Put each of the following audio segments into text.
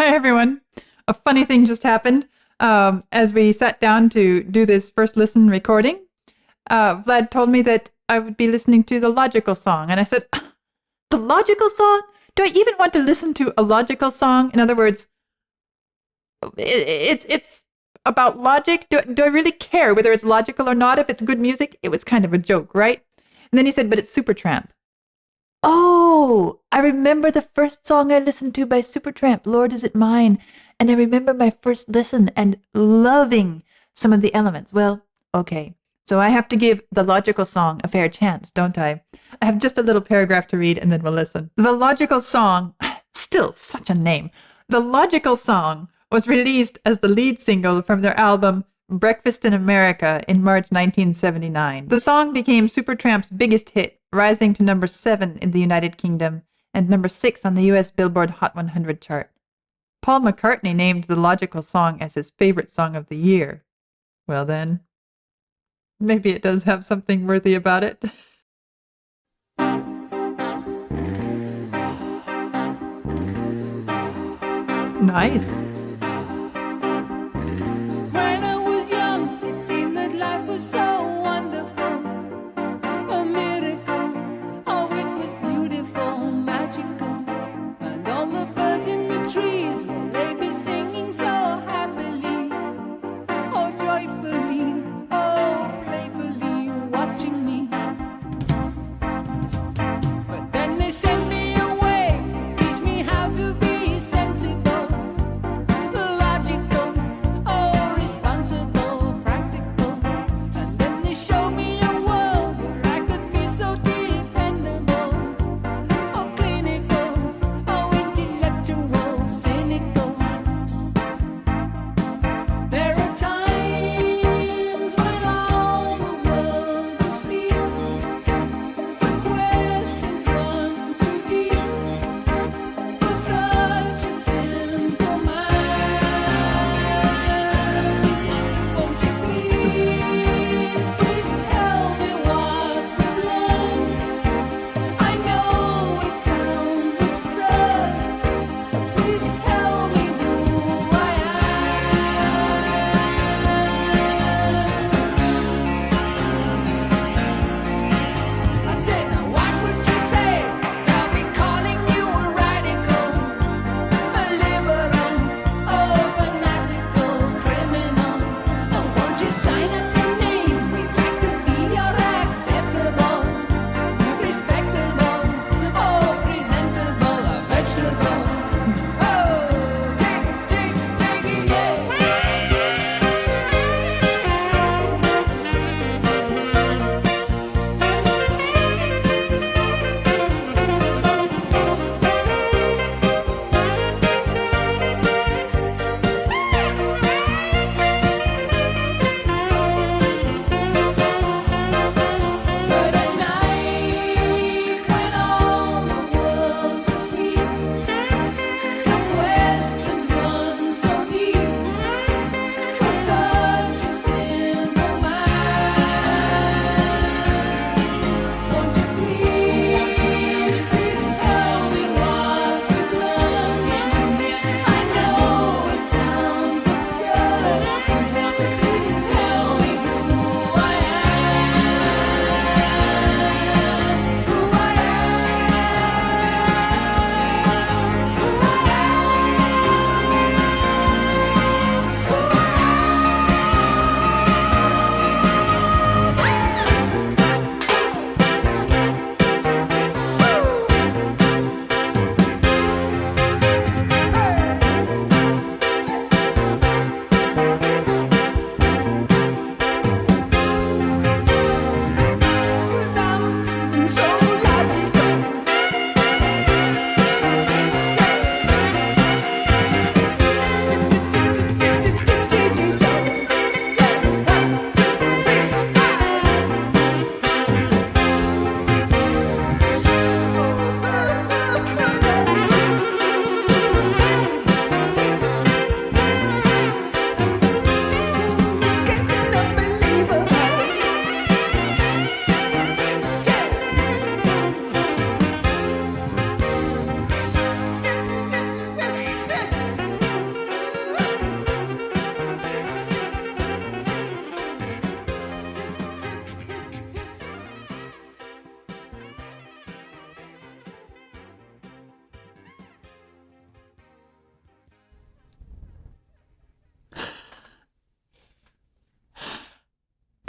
Hi, everyone. A funny thing just happened. As we sat down to do this first listen recording, Vlad told me that I would be listening to the Logical song. And I said, the Logical song? Do I even want to listen to a logical song? In other words, it's about logic. Do I really care whether it's logical or not? If it's good music? It was kind of a joke, right? And then he said, but it's Supertramp. Oh, I remember the first song I listened to by Supertramp, Lord Is It Mine. And I remember my first listen and loving some of the elements. Well, okay. So I have to give the Logical song a fair chance, don't I? I have just a little paragraph to read and then we'll listen. The Logical song, still such a name. The Logical song was released as the lead single from their album Breakfast in America in March 1979. The song became Supertramp's biggest hit, rising to number 7 in the United Kingdom and number 6 on the US Billboard Hot 100 chart. Paul McCartney named the Logical song as his favorite song of the year. Well then, maybe it does have something worthy about it. Nice.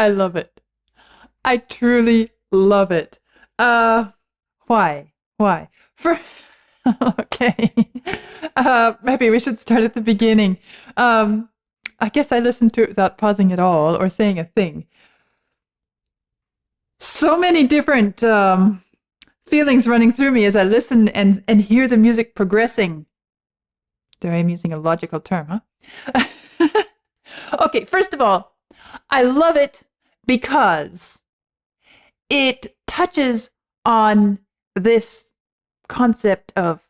I love it. I truly love it. Why? Why? For okay. Maybe we should start at the beginning. I guess I listened to it without pausing at all or saying a thing. So many different feelings running through me as I listen and hear the music progressing. There, I'm using a logical term, huh? Okay, first of all, I love it because it touches on this concept of,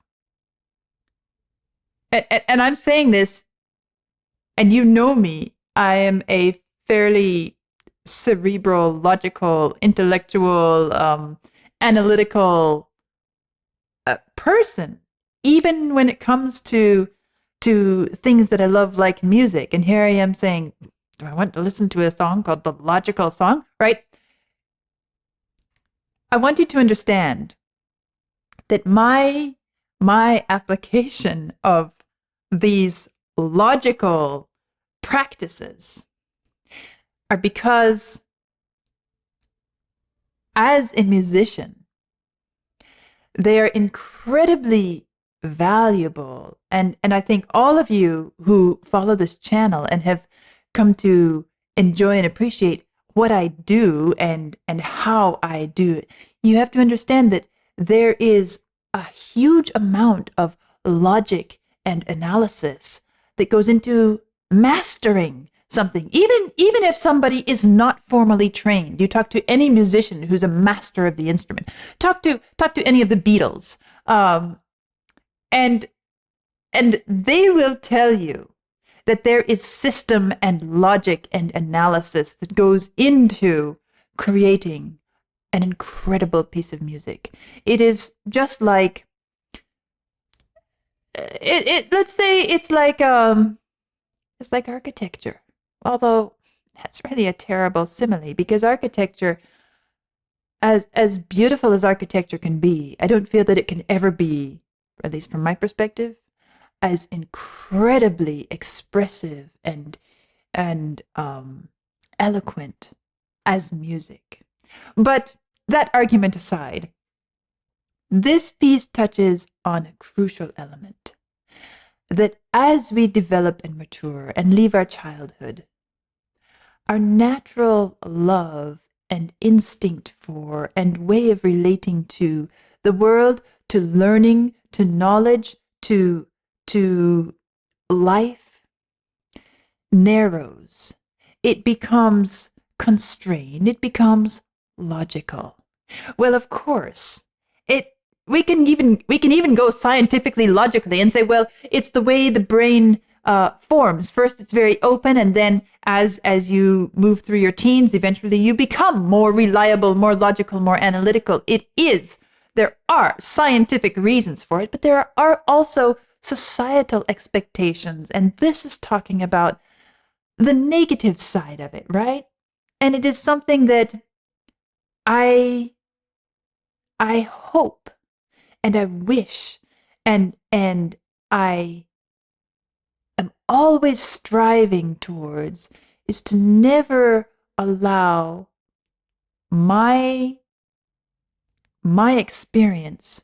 and I'm saying this, and you know me, I am a fairly cerebral, logical, intellectual, analytical person, even when it comes to things that I love, like music. And here I am saying, do I want to listen to a song called The Logical Song, right? I want you to understand that my application of these logical practices are because as a musician, they are incredibly valuable. And I think all of you who follow this channel and have come to enjoy and appreciate what I do and how I do it, you have to understand that there is a huge amount of logic and analysis that goes into mastering something. Even if somebody is not formally trained, you talk to any musician who's a master of the instrument. Talk to any of the Beatles, and they will tell you that there is system and logic and analysis that goes into creating an incredible piece of music. It is just like let's say it's like architecture. Although that's really a terrible simile, because architecture, as beautiful as architecture can be, I don't feel that it can ever be, at least from my perspective, as incredibly expressive and eloquent as music. But that argument aside, this piece touches on a crucial element, that as we develop and mature and leave our childhood, our natural love and instinct for and way of relating to the world, to learning, to knowledge, to life narrows. It becomes constrained. It becomes logical. Well, of course, we can even go scientifically, logically, and say, well, it's the way the brain forms. First, it's very open, and then as you move through your teens, eventually you become more reliable, more logical, more analytical. It is. There are scientific reasons for it, but there are also societal expectations, and this is talking about the negative side of it, right? And it is something that I hope and I wish and I am always striving towards, is to never allow my experience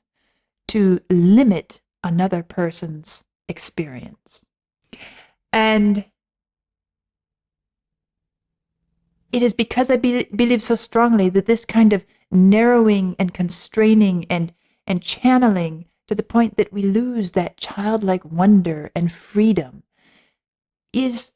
to limit another person's experience. And it is because I believe so strongly that this kind of narrowing and constraining and channeling to the point that we lose that childlike wonder and freedom is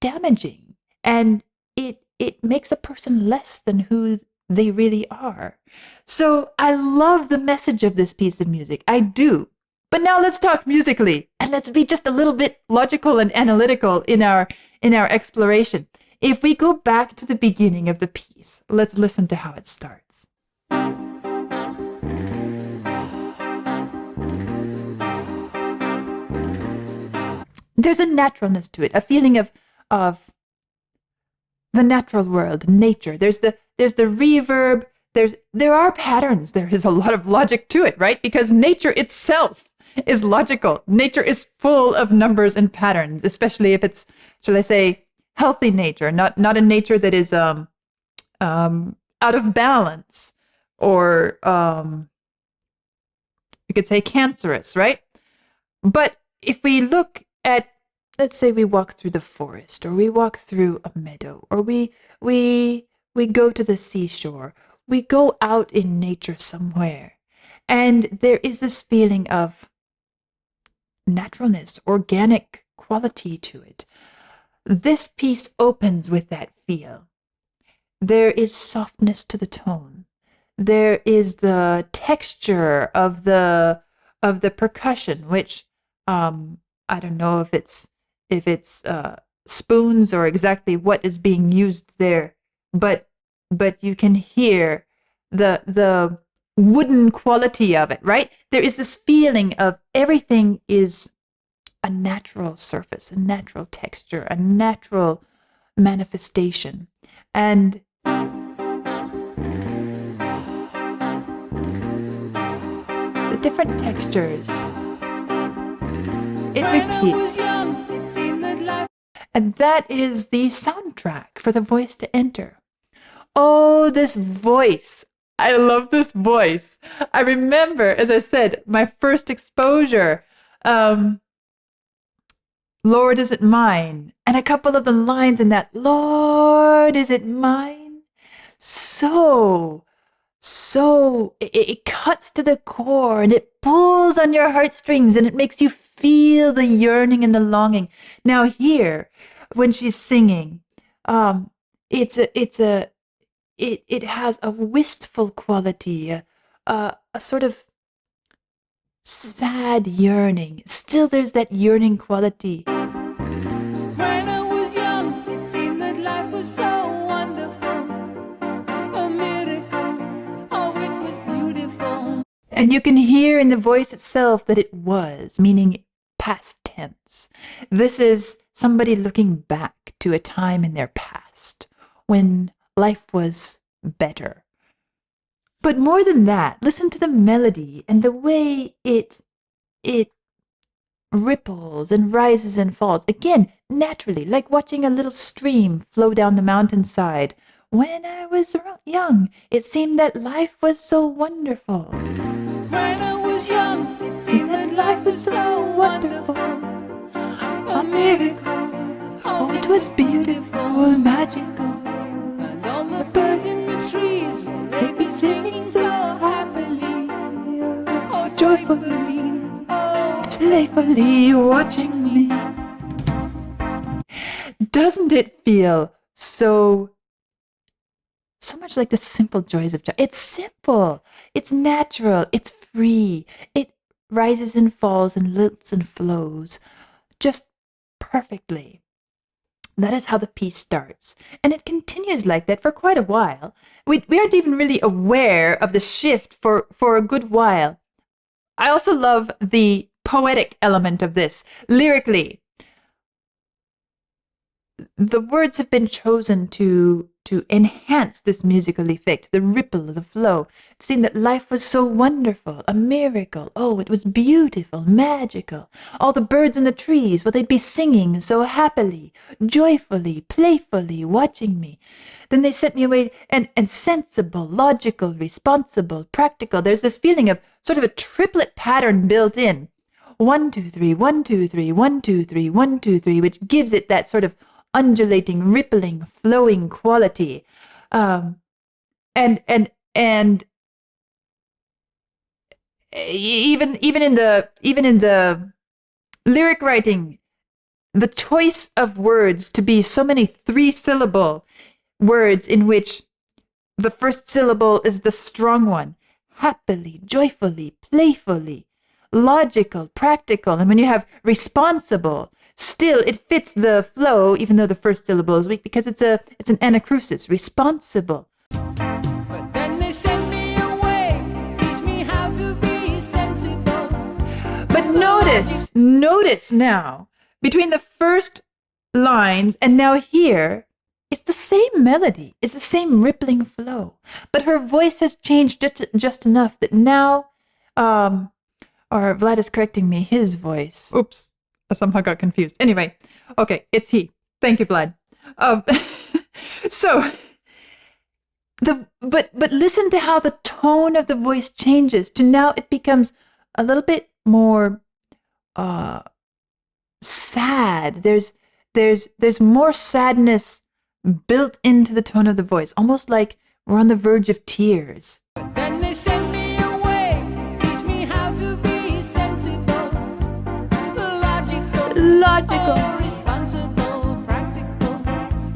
damaging, and it makes a person less than who they really are. So I love the message of this piece of music. I do. But now let's talk musically, and let's be just a little bit logical and analytical in our exploration. If we go back to the beginning of the piece, let's listen to how it starts. There's a naturalness to it, a feeling of the natural world, nature. There's the reverb. There are patterns. There is a lot of logic to it, right? Because nature itself is logical. Nature is full of numbers and patterns, especially if it's, shall I say, healthy nature, not a nature that is out of balance, or you could say cancerous, right? But if we look at, let's say we walk through the forest, or we walk through a meadow, or we go to the seashore, we go out in nature somewhere, and there is this feeling of naturalness, organic quality to it. This piece opens with that feel. There is softness to the tone. There is the texture of the percussion, which I don't know if it's spoons or exactly what is being used there, but you can hear the wooden quality of it, right? There is this feeling of everything is a natural surface, a natural texture, a natural manifestation. And the different textures, it repeats. And that is the soundtrack for the voice to enter. Oh, this voice. I love this voice. I remember, as I said, my first exposure, Lord, is it mine? And a couple of the lines in that, Lord, is it mine? So it cuts to the core, and it pulls on your heartstrings, and it makes you feel the yearning and the longing. Now here, when she's singing, it has a wistful quality, a sort of sad yearning. Still, there's that yearning quality. When I was young, it seemed that life was so wonderful, a miracle. Oh, it was beautiful. And you can hear in the voice itself that it was, meaning past tense. This is somebody looking back to a time in their past when life was better. But more than that, listen to the melody and the way it ripples and rises and falls. Again, naturally, like watching a little stream flow down the mountainside. When I was young, it seemed that life was so wonderful. When I was young, it seemed that life was so wonderful. A miracle. Oh, it was beautiful, magical. And all the birds in the trees, they'd be singing so happily. Oh, joyfully, oh, playfully watching me. Doesn't it feel so much like the simple joys of child? It's simple, it's natural, it's free. It rises and falls and lilts and flows just perfectly. That is how the piece starts. And it continues like that for quite a while. We aren't even really aware of the shift for a good while. I also love the poetic element of this. Lyrically, the words have been chosen to enhance this musical effect, the ripple, the flow. It seemed that life was so wonderful, a miracle. Oh, it was beautiful, magical. All the birds in the trees, well, they'd be singing so happily, joyfully, playfully, watching me. Then they sent me away, and sensible, logical, responsible, practical. There's this feeling of sort of a triplet pattern built in. 1, 2, 3, 1, 2, 3, 1, 2, 3, 1, 2, 3, which gives it that sort of undulating, rippling, flowing quality, and even in the lyric writing, the choice of words to be so many 3-syllable words in which the first syllable is the strong one, happily, joyfully, playfully, logical, practical, and when you have responsible, still it fits the flow, even though the first syllable is weak, because it's an anacrusis, responsible. But then they send me away, teach me how to be sensible. But notice now, between the first lines and now here, it's the same melody, it's the same rippling flow, but her voice has changed just enough that now, or Vlad is correcting me, his voice. Oops, I somehow got confused. Anyway, okay, it's he. Thank you, Vlad. So but listen to how the tone of the voice changes to now it becomes a little bit more sad. There's more sadness built into the tone of the voice, almost like we're on the verge of tears. Then they sent me away to teach me how to be sensible, logical, responsible, practical.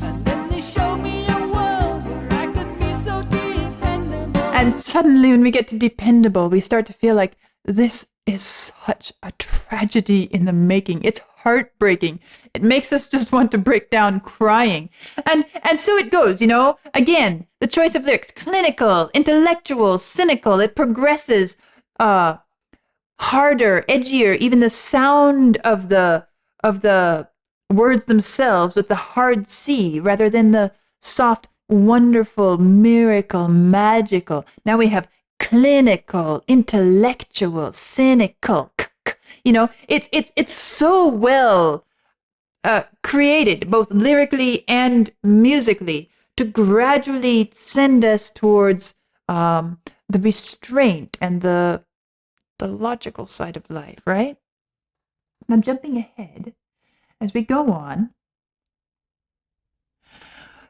And then they showed me a world where I could be so dependable. And suddenly when we get to dependable, we start to feel like this is such a tragedy in the making. It's heartbreaking. It makes us just want to break down crying. And so it goes, again, the choice of lyrics, clinical, intellectual, cynical. It progresses harder, edgier, even the sound of the words themselves with the hard C rather than the soft, wonderful, miracle, magical. Now we have clinical, intellectual, cynical. It's so well created, both lyrically and musically, to gradually send us towards the restraint and the logical side of life, right? I'm jumping ahead as we go on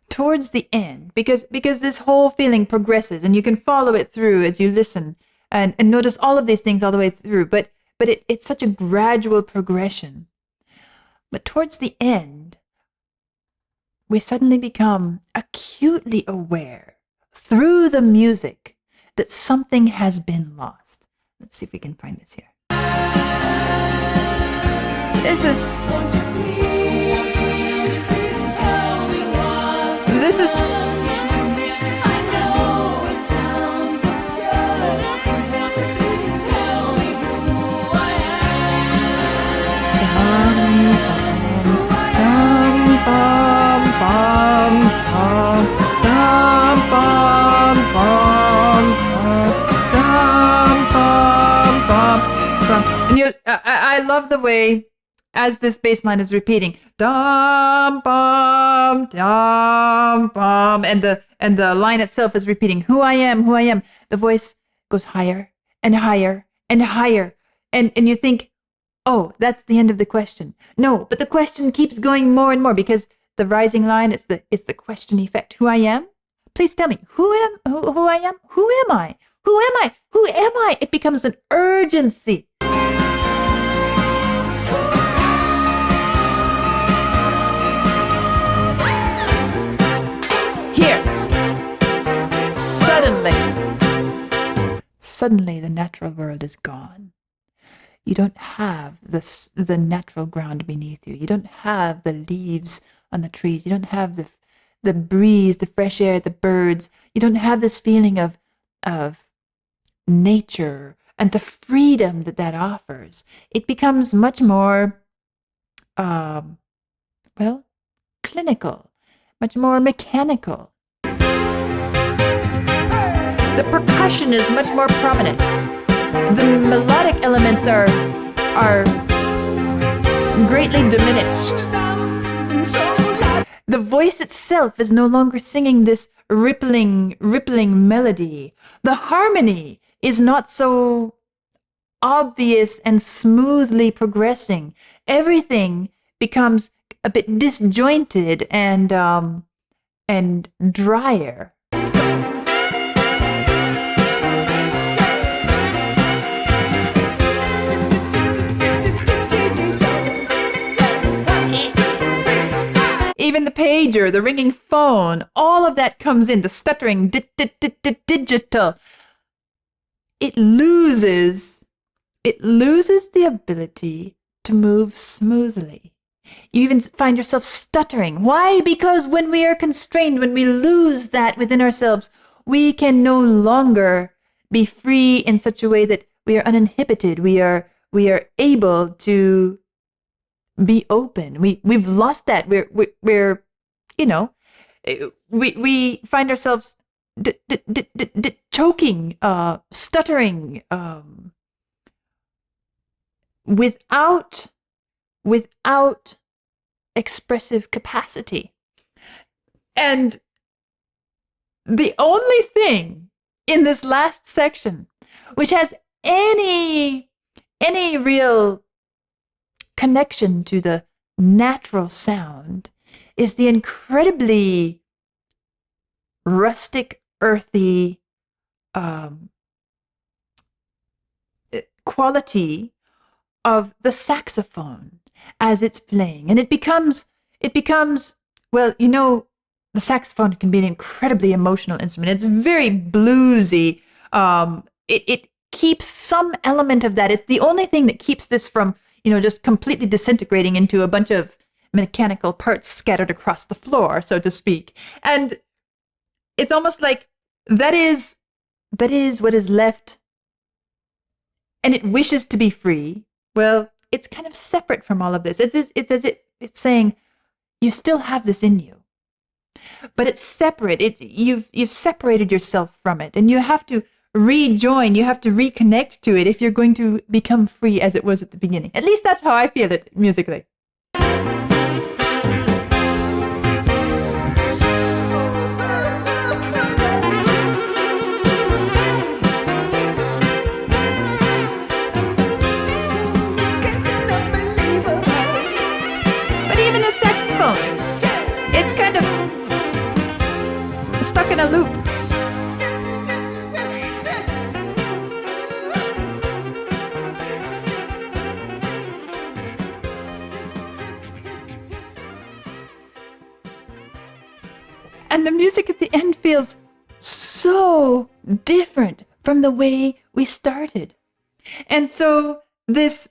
towards the end, because this whole feeling progresses, and you can follow it through as you listen and notice all of these things all the way through. But it's such a gradual progression. But towards the end, we suddenly become acutely aware through the music that something has been lost. Let's see if we can find this here. This is and I love the way as this bass line is repeating, dum bum dum bum, and the line itself is repeating, who I am, who I am. The voice goes higher and higher and higher, and you think, oh, that's the end of the question. No, but the question keeps going more and more, because the rising line, it's the question effect. Who I am? Please tell me, who I am? Who am I? Who am I? Who am I? It becomes an urgency. Here, suddenly the natural world is gone. You don't have the natural ground beneath you. You don't have the leaves on the trees. You don't have the breeze, the fresh air, the birds. You don't have this feeling of nature and the freedom that offers. It becomes much more, clinical, much more mechanical. The percussion is much more prominent. The melodic elements are greatly diminished. The voice itself is no longer singing this rippling melody. The harmony is not so obvious and smoothly progressing. Everything becomes a bit disjointed and drier. Even the pager, the ringing phone, all of that comes in, the stuttering, digital. It loses the ability to move smoothly. You even find yourself stuttering. Why? Because when we are constrained, when we lose that within ourselves, we can no longer be free in such a way that we are uninhibited. We are able to be open. We've lost that. We're we find ourselves choking, stuttering, without expressive capacity. And the only thing in this last section which has any real connection to the natural sound is the incredibly rustic, earthy quality of the saxophone as it's playing. And it becomes, well, you know, the saxophone can be an incredibly emotional instrument. It's very bluesy. It keeps some element of that. It's the only thing that keeps this from, you know, just completely disintegrating into a bunch of mechanical parts scattered across the floor, so to speak. And it's almost like that is what is left, and it wishes to be free. Well, it's kind of separate from all of this. It's as if it's saying, you still have this in you, but it's separate. You've separated yourself from it, and you have to rejoin. You have to reconnect to it if you're going to become free as it was at the beginning. At least that's how I feel it musically. Stuck in a loop. And the music at the end feels so different from the way we started. And so this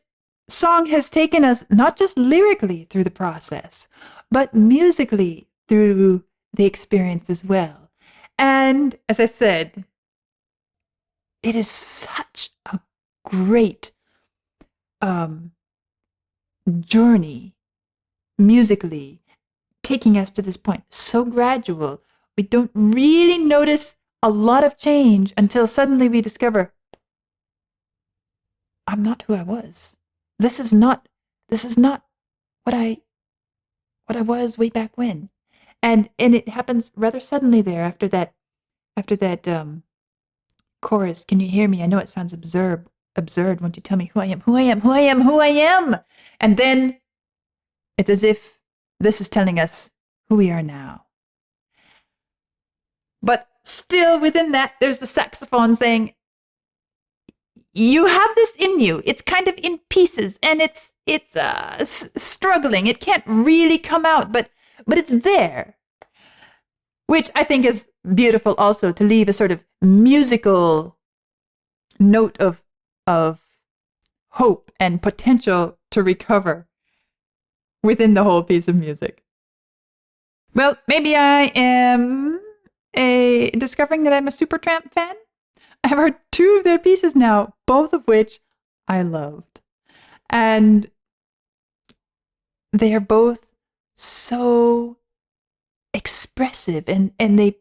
song has taken us not just lyrically through the process, but musically through the experience as well. And as I said, it is such a great journey musically, taking us to this point. So gradual. We don't really notice a lot of change until suddenly we discover, I'm not who I was. This is not what I was way back when. And it happens rather suddenly there after that chorus. Can you hear me? I know it sounds absurd. Won't you tell me who I am? And then it's as if this is telling us who we are now. But still within that, there's the saxophone saying, you have this in you. It's kind of in pieces, and it's struggling. It can't really come out, but it's there, which I think is beautiful also, to leave a sort of musical note of hope and potential to recover within the whole piece of music. Well, maybe I am discovering that I'm a Supertramp fan. I have heard 2 of their pieces now, both of which I loved. And they are both so expressive, and they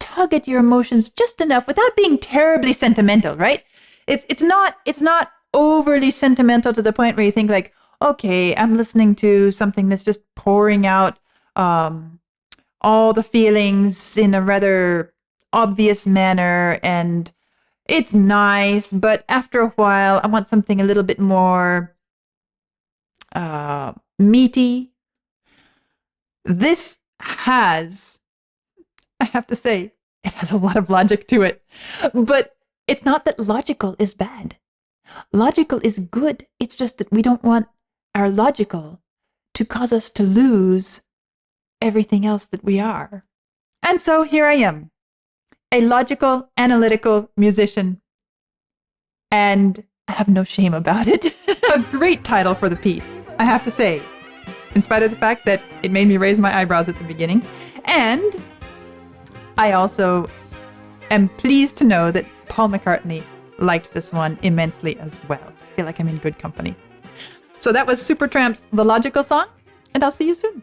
tug at your emotions just enough without being terribly sentimental, right? It's not overly sentimental to the point where you think like, okay, I'm listening to something that's just pouring out all the feelings in a rather obvious manner, and it's nice, but after a while I want something a little bit more meaty. This has, I have to say, it has a lot of logic to it. But it's not that logical is bad. Logical is good. It's just that we don't want our logical to cause us to lose everything else that we are. And so here I am, a logical, analytical musician. And I have no shame about it. A great title for the piece, I have to say, in spite of the fact that it made me raise my eyebrows at the beginning. And I also am pleased to know that Paul McCartney liked this one immensely as well. I feel like I'm in good company. So that was Supertramp's The Logical Song, and I'll see you soon.